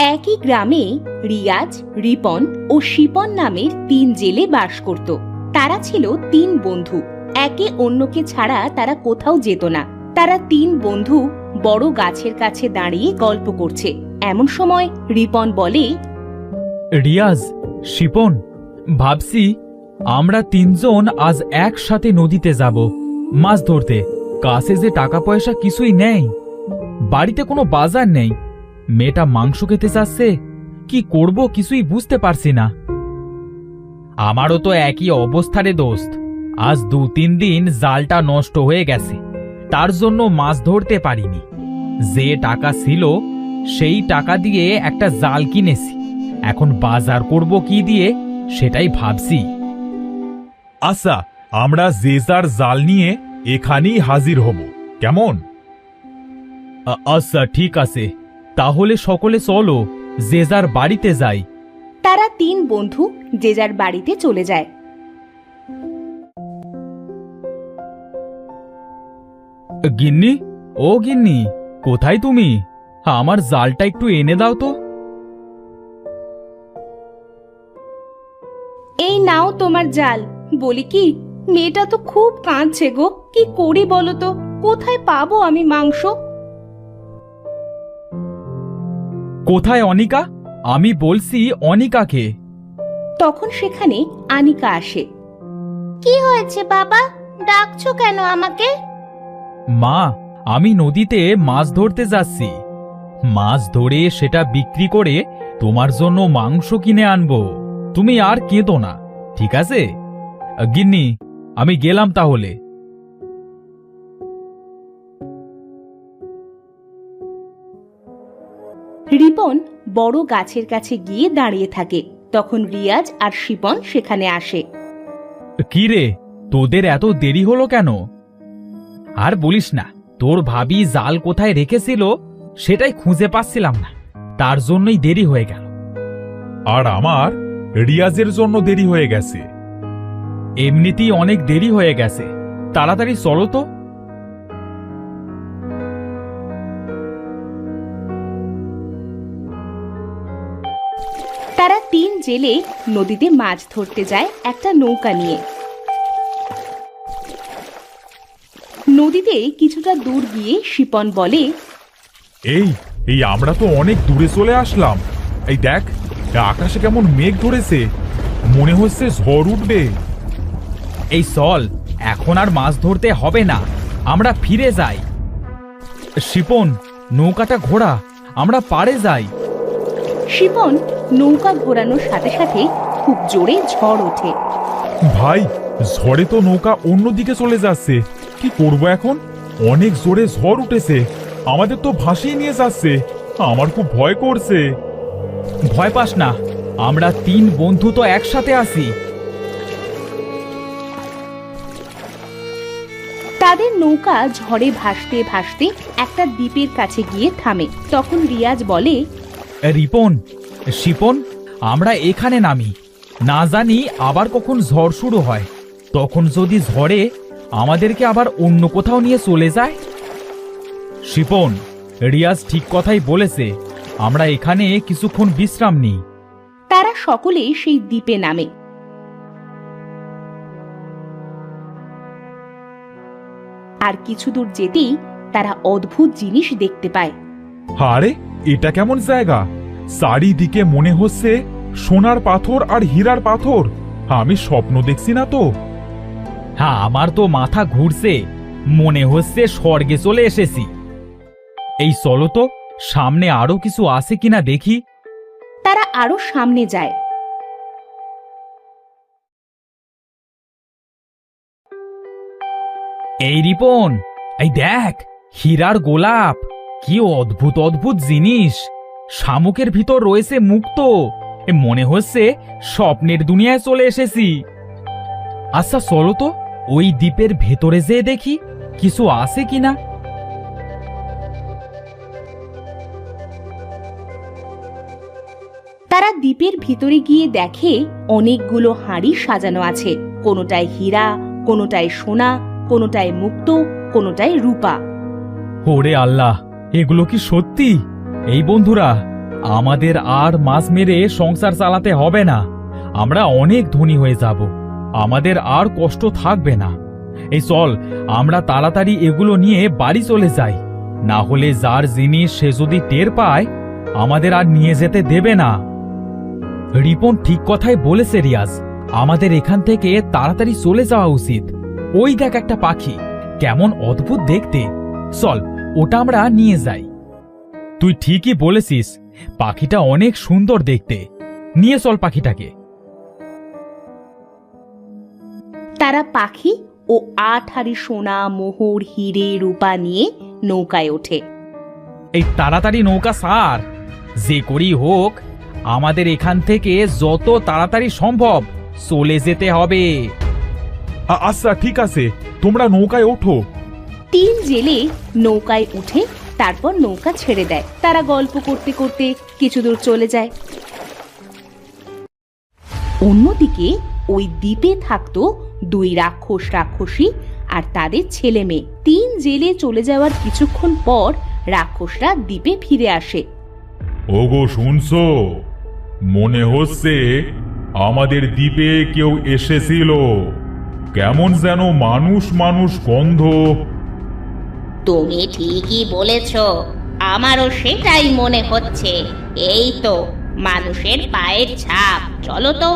একই গ্রামে রিয়াজ, রিপন ও শিপন নামের তিন জেলে বাস করত। তারা ছিল তিন বন্ধু। একে অন্যকে ছাড়া তারা কোথাও যেত না। তারা তিন বন্ধু বড় গাছের কাছে দাঁড়িয়ে গল্প করছে। এমন সময় রিপন বলে, রিয়াজ, শিপন, ভাবছি আমরা তিনজন আজ একসাথে নদীতে যাব মাছ ধরতে। কাছে যে টাকা পয়সা কিছুই নেই, বাড়িতে কোনো বাজার নেই। মেয়েটা মাংস খেতে চাচ্ছে, কি করব কিছুই বুঝতে পারছি না। আমারও তো একই অবস্থা রে দোস্ত। আজ 2-3 দিন জালটা নষ্ট হয়ে গেছে, তার জন্য মাছ ধরতে পারিনি। যে টাকা ছিল সেই টাকা দিয়ে একটা জাল কিনেছি। এখন বাজার করব কি দিয়ে সেটাই ভাবছি। আচ্ছা, আমরা যে যার জাল নিয়ে এখানেই হাজির হব, কেমন? আচ্ছা ঠিক আছে, তাহলে সকলে চলো যে যার বাড়িতে যাই। তারা তিন বন্ধু যে যার বাড়িতে চলে যায়। গিন্নি, ও গিন্নি, কোথায় তুমি? আমার জালটা একটু এনে দাও তো। এই নাও তোমার জাল। বলি কি, মেয়েটা তো খুব কাঁদছে গো, কি করি বলো তো? কোথায় পাবো আমি মাংস? কোথায় অনিকা? আমি বলছি অনিকাকে। তখন সেখানে আনিকা আসে। কি হয়েছে বাবা, ডাকছো কেন আমাকে? মা, আমি নদীতে মাছ ধরতে যাচ্ছি। মাছ ধরে সেটা বিক্রি করে তোমার জন্য মাংস কিনে আনবো। তুমি আর কেঁদো না, ঠিক আছে? গিন্নি, আমি গেলাম তাহলে। রিপন বড় গাছের কাছে গিয়ে দাঁড়িয়ে থাকে। তখন রিয়াজ আর শিপন সেখানে আসে। কি রে, তোদের এত দেরি হলো কেন? আর বলিস না, তোর ভাবি জাল কোথায় রেখেছিল সেটাই খুঁজে পাচ্ছিলাম না, তার জন্যই দেরি হয়ে গেল। আর আমার রিয়াজের জন্য দেরি হয়ে গেছে। এমনিতেই অনেক দেরি হয়ে গেছে, তাড়াতাড়ি চলো তো। তারা তিন জেলে নদীতে মাছ ধরতে যায় একটা নৌকা নিয়ে। নদীতে কিছুটা দূর গিয়ে শিপন বলে, এই এই আমরা তো অনেক দূরে চলে আসলাম। এই দেখ, আকাশে কেমন মেঘ ধরেছে, মনে হচ্ছে ঝড় উঠবে। এই চল, এখন আর মাছ ধরতে হবে না, আমরা ফিরে যাই। শিপন, নৌকাটা ঘোরা, আমরা পাড়ে যাই। শিপন নৌকা ঘোরানোর সাথে সাথে খুব জোরে ঝড় ওঠে। ভাই, ঝড়ে তো নৌকা অন্যদিকে চলে যাচ্ছে, কি করব এখন? অনেক জোরে ঝড় উঠেছে, আমাদের তো ভাসিয়ে নিয়ে যাচ্ছে। আমার খুব ভয় করছে। ভয় পাস না, আমরা তিন বন্ধু তো একসাথে আছি। তাদের নৌকা ঝড়ে ভাসতে ভাসতে একটা দ্বীপের কাছে গিয়ে থামে। তখন রিয়াজ বলে, রিপন, শিপন, আমরা এখানে নামি। না জানি আবার কখন ঝড় শুরু হয়, তখন যদি ঝড়ে আমাদেরকে আবার অন্য কোথাও নিয়ে চলে যায়। শিপন, রিয়াজ ঠিক কথাই বলেছে, আমরা এখানে কিছুক্ষণ বিশ্রাম নিই। তারা সকলে সেই দ্বীপে নামে। আর কিছু দূর যেতেই তারা অদ্ভুত জিনিস দেখতে পায়। আরে, এটা কেমন জায়গা? চারিদিকে মনে হচ্ছে সোনার পাথর আর হীরার পাথর। আমি স্বপ্ন দেখছি না তো? হ্যাঁ, আমার তো মাথা ঘুরছে, মনে হচ্ছে স্বর্গে চলে এসেছি। এই চলো তো, সামনে আরো কিছু আছে কিনা দেখি। তারা আরো সামনে যায়। এই রিপন, এই দেখ, হীরার গোলাপ। কি অদ্ভুত অদ্ভুত জিনিস, শামুকের ভিতর রয়েছে মুক্তো। মনে হচ্ছে স্বপ্নের দুনিয়ায় চলে এসেছি। আচ্ছা চলো তো, ওই দ্বীপের ভেতরে যেয়ে দেখি কিছু আছে কিনা। তারা দ্বীপের ভিতরে গিয়ে দেখে অনেকগুলো হাঁড়ি সাজানো আছে। কোনোটায় হীরা, কোনোটায় সোনা, কোনোটায় মুক্তো, কোনোটায় রূপা। ওরে আল্লাহ, এগুলো কি সত্যি? এই বন্ধুরা, আমাদের আর মাছ মেরে সংসার চালাতে হবে না। আমরা অনেক ধনী হয়ে যাব, আমাদের আর কষ্ট থাকবে না। এই চল, আমরা তাড়াতাড়ি এগুলো নিয়ে বাড়ি চলে যাই, না হলে যার জিনিস সে যদি টের পায় আমাদের আর নিয়ে যেতে দেবে না। রিপন ঠিক কথাই বলেছে রিয়াজ, আমাদের এখান থেকে তাড়াতাড়ি চলে যাওয়া উচিত। ওই দেখ একটা পাখি, কেমন অদ্ভুত দেখতে, চল ওটা আমরা নিয়ে যাই। তুই ঠিকই বলেছিস, পাখিটা অনেক সুন্দর দেখতে, নিয়ে চল পাখিটাকে। তারা পাখি ও 8 হাড়ি সোনা, মোহর, হিরে, রূপা নিয়ে নৌকায় ওঠে। এই তাড়াতাড়ি নৌকা সার, যে করেই হোক আমাদের এখান থেকে যত তাড়াতাড়ি সম্ভব চলে যেতে হবে। আচ্ছা ঠিক আছে, তোমরা নৌকায় ওঠো। 3 জেলে নৌকায় উঠে তারপর নৌকা ছেড়ে দেয়। তারা গল্প করতে করতে কিছু দূর চলে যায়। অন্যদিকে ওই দ্বীপে থাকতো 2 রাক্ষসী আর তাদের ছেলে মেয়ে। 3 জেলে চলে যাওয়ার কিছুক্ষণ পর রাক্ষসরা দ্বীপে ফিরে আসে। ওগো শুনছো, মনে হচ্ছে আমাদের দ্বীপে কেউ এসেছিল, কেমন যেন মানুষ মানুষ গন্ধ। তুমি ঠিকই বলেছ, আমারও সেটাই মনে হচ্ছে। এই তো মানুষের পায়ের ছাপ, চলো তো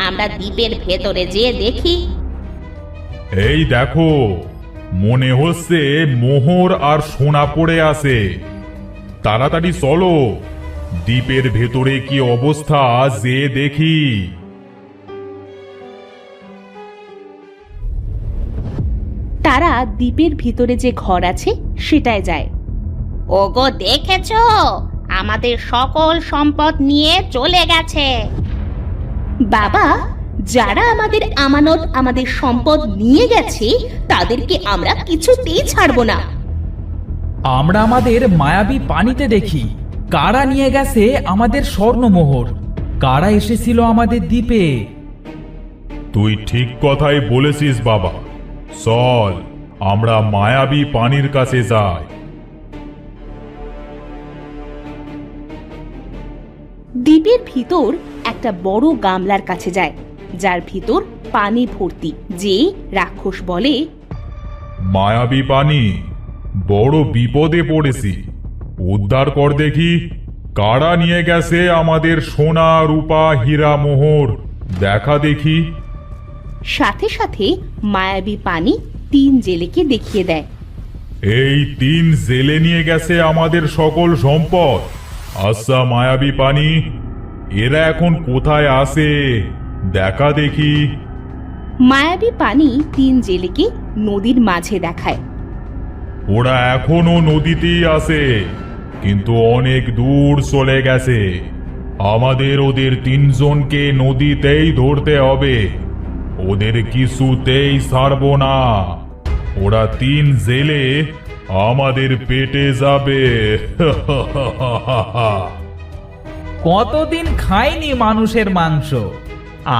আমরা দ্বীপের ভেতরে যেয়ে দেখি। এই দেখো, মনে হচ্ছে মোহর আর সোনা পড়ে আছে। তাড়াতাড়ি চলো, দ্বীপের ভেতরে কি অবস্থা যে দেখি। তারা দ্বীপের ভিতরে যে ঘর আছে সেটায় যায়। ওগো দেখেছো, আমাদের সকল সম্পদ নিয়ে চলে গেছে। বাবা, যারা আমাদের আমানত, আমাদের সম্পদ নিয়ে গেছে তাদেরকে আমরা কিছুতেই ছাড়বো না। আমরা আমাদের মায়াবী পানিতে দেখি কারা নিয়ে গেছে আমাদের স্বর্ণমোহর, কারা এসেছিল আমাদের দ্বীপে। তুই ঠিক কথাই বলেছিস বাবা, চল আমরা মায়াবী পানির কাছে যাই। দ্বীপের ভিতর একটা বড় গামলার কাছে যায়, যার ভিতর পানি ভর্তি। যে রাক্ষস বলে, মায়াবী পানি, বড় বিপদে পড়েছি, উদ্ধার কর দেখি। কারা নিয়ে গেছে আমাদের সোনা, রূপা, হীরা, মোহর, দেখা দেখি। সাথে সাথে মায়াবী পানি 3 জেলেকে দেখিয়ে দেয়। এই 3 জেলে নিয়ে গেছে আমাদের সকল সম্পদ। আচ্ছা মায়াবী পানি, এরা এখন কোথায় আছে দেখা দেখি। মায়াবী পানি 3 জেলেকে নদীর মাঝে দেখায়। ওরা এখনো নদীতেই আছে, কিন্তু অনেক দূর চলে গেছে। আমাদের ওদের 3 জনকে নদীতেই ধরতে হবে, ওদের কিছুতেই ছাড়বো না। ওরা 3 জেলে আমাদের পেটে যাবে। কতদিন খাইনি মানুষের মাংস,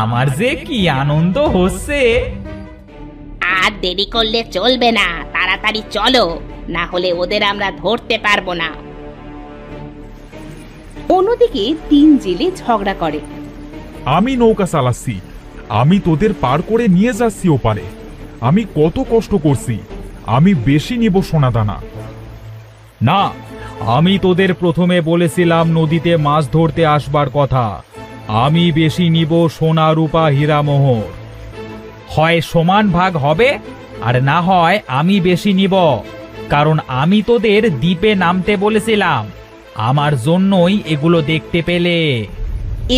আমার যে কি আনন্দ হচ্ছে। আর দেরি করলে চলবে না, তাড়াতাড়ি চলো, না হলে ওদের আমরা ধরতে পারবো না। অন্যদিকে 3 জেলে ঝগড়া করে। আমি নৌকা চালাচ্ছি, আমি তোদের পার করে নিয়ে যাচ্ছি ওপারে। আমি কত কষ্ট করছি, আমি বেশি নিব সোনাদানা। না, আমি তোদের প্রথমে বলেছিলাম নদীতে মাছ ধরতে আসবার কথা। আমি বেশি নিব সোনা, রূপা, হীরা, মোহর। হয় সমান ভাগ হবে, আর না হয় আমি বেশি নিব, কারণ আমি তোদের দ্বীপে নামতে বলেছিলাম। আমার জন্যই এগুলো দেখতে পেলে।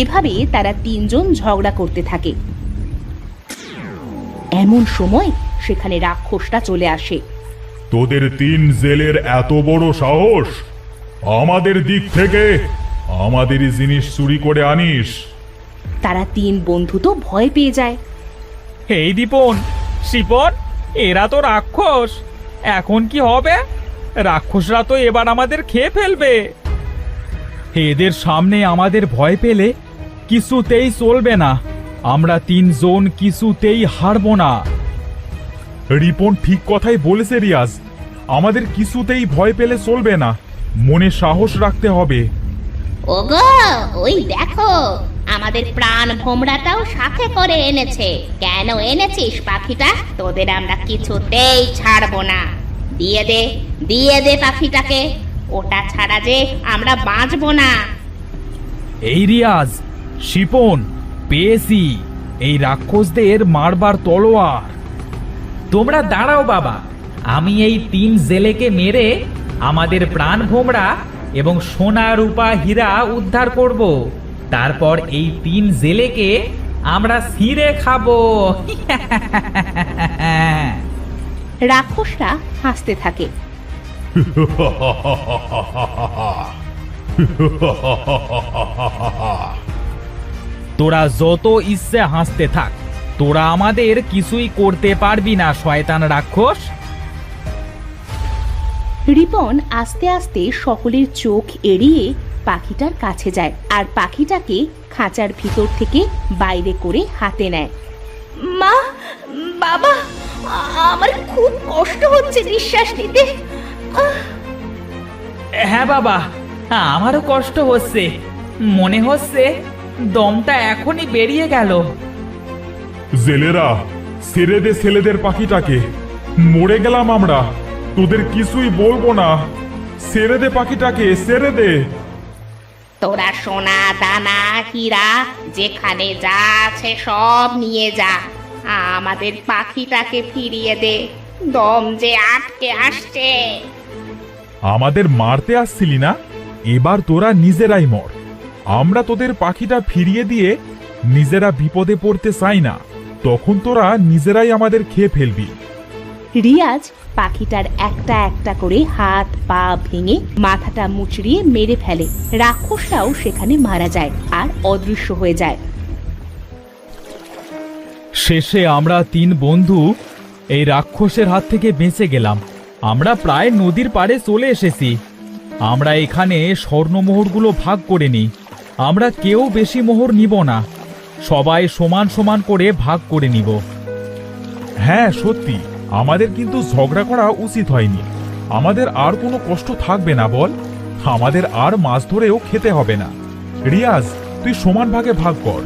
এভাবে তারা 3 জন ঝগড়া করতে থাকে। এমন সময় সেখানে রাক্ষসটা চলে আসে। তোদের 3 জেলের এত বড় সাহস, আমাদের দিক থেকে আমাদের জিনিস চুরি করে আনিস। তারা 3 বন্ধু তো ভয় পেয়ে যায়। এই দীপন, শিপন, এরা তো রাক্ষস, এখন কি হবে? রাক্ষসরা তো এবার আমাদের খেয়ে ফেলবে। এদের সামনে আমাদের ভয় পেলে কিছুতেই চলবে না। আমরা 3 জন কিছুতেই হারবো না। রিপন ঠিক কথাই বলেছে রিয়াজ, আমাদের কিছুতেই ভয় পেলে চলবে না, মনে সাহস রাখতে হবে। ওগো, ওই দেখো, আমাদের প্রাণ ভোমরাটাও সাথে করে এনেছে। কেন এনেছিস পাখিটা? তোদের আমরা কিছুতেই ছাড়বো না। দিয়ে দে পাখিটাকে, ওটা ছাড়া যে আমরা বাঁচবো না। এই রিয়াজ, শিপন, পেয়েছি এই রাক্ষসদের মারবার তলোয়ার। তোমরা দাঁড়াও বাবা, আমি এই 3 জেলেকে মেরে আমাদের প্রাণ ভোমরা এবং সোনা রূপা হীরা উদ্ধার করব। তারপর এই 3 জেলেকে আমরা ছিঁড়ে খাবো। রাক্ষসরা হাসতে থাকে। তোরা যত ইচ্ছে হাসতে থাক, তোরা আমাদের কিছুই করতে পারবি না শয়তান রাক্ষস। রিপন আস্তে আস্তে সকলের চোখ এড়িয়ে পাখিটার কাছে যায় আর পাখিটাকে খাঁচার ভিতর থেকে বাইরে করে হাতে নেয়। মা, বাবা, আমার খুব কষ্ট হচ্ছে নিঃশ্বাস নিতে। হ্যাঁ বাবা, আমারও কষ্ট হচ্ছে, মনে হচ্ছে দমটা এখনই বেরিয়ে গেল। জেলেরা, ছেড়ে দে ছেলেদের পাখিটাকে, মরে গেলাম আমরা, তোদের কিছুই বলবো না। ছেড়ে দে পাখিটাকে, ছেড়ে দে। তোরা সোনা দানা হীরা যেখানে যা আছে সব নিয়ে যা, আমাদের পাখিটাকে ফিরিয়ে দে, দম যে আটকে আসছে। আমাদের মারতে আসছিলি না? এবার তোরা নিজেরাই মর। আমরা তোদের পাখিটা ফিরিয়ে দিয়ে নিজেরা বিপদে পড়তে চাই না, তখন তোরা নিজেরাই আমাদের খেয়ে ফেলবি। রিয়াজ পাখিটার একটা একটা করে হাত পা ভেঙে মাথাটা মুচড়িয়ে মেরে ফেলে। রাক্ষসটাও সেখানে মারা যায় আর অদৃশ্য হয়ে যায়। শেষে আমরা 3 বন্ধু এই রাক্ষসের হাত থেকে বেঁচে গেলাম। আমরা প্রায় নদীর পাড়ে চলে এসেছি। আমরা এখানে স্বর্ণমোহরগুলো ভাগ করে নিই। আমরা কেউ বেশি মোহর নিব না, সবাই সমান সমান করে ভাগ করে নিব। হ্যাঁ সত্যি, আমাদের কিন্তু ঝগড়া করা উচিত হয়নি। আমাদের আর কোনো কষ্ট থাকবে না বল, আমাদের আর মাছ ধরেও খেতে হবে না। রিয়াজ, তুই সমান ভাগে ভাগ কর।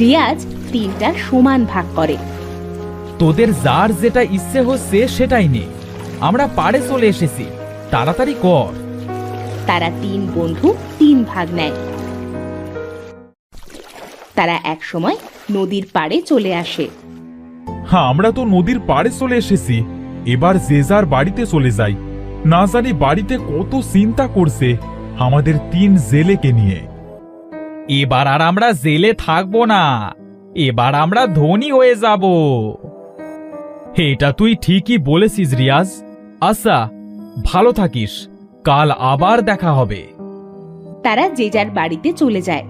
রিয়াজ 3টা সমান ভাগ করে। তোদের যার যেটা ইচ্ছে হচ্ছে সেটাই নে, আমরা পাড়ে চলে এসেছি, তাড়াতাড়ি কর। তারা 3 বন্ধু 3 ভাগ নেয়। তারা এক সময় নদীর পাড়ে চলে আসে। হ্যাঁ, আমরা তো নদীর পাড়ে চলে এসেছি, এবার যে যার বাড়িতে চলে যাই। না জানি বাড়িতে কত চিন্তা করছে আমাদের 3 জেলেকে নিয়ে। এবার আর আমরা জেলে থাকবো না, এবার আমরা ধনী হয়ে যাব। এটা তুই ঠিকই বলেছিস রিয়াজ। আচ্ছা, ভালো থাকিস, কাল আবার দেখা হবে। তারা যে যার বাড়িতে চলে যায়।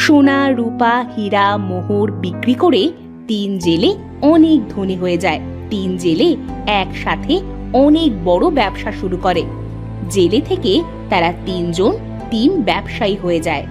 সোনা রূপা হীরা মোহর বিক্রি করে 3 জেলে অনেক ধনী হয়ে যায়। 3 জেলে একসাথে অনেক বড় ব্যবসা শুরু করে। জেলে থেকে তারা 3 জন 3 ব্যবসায়ী হয়ে যায়।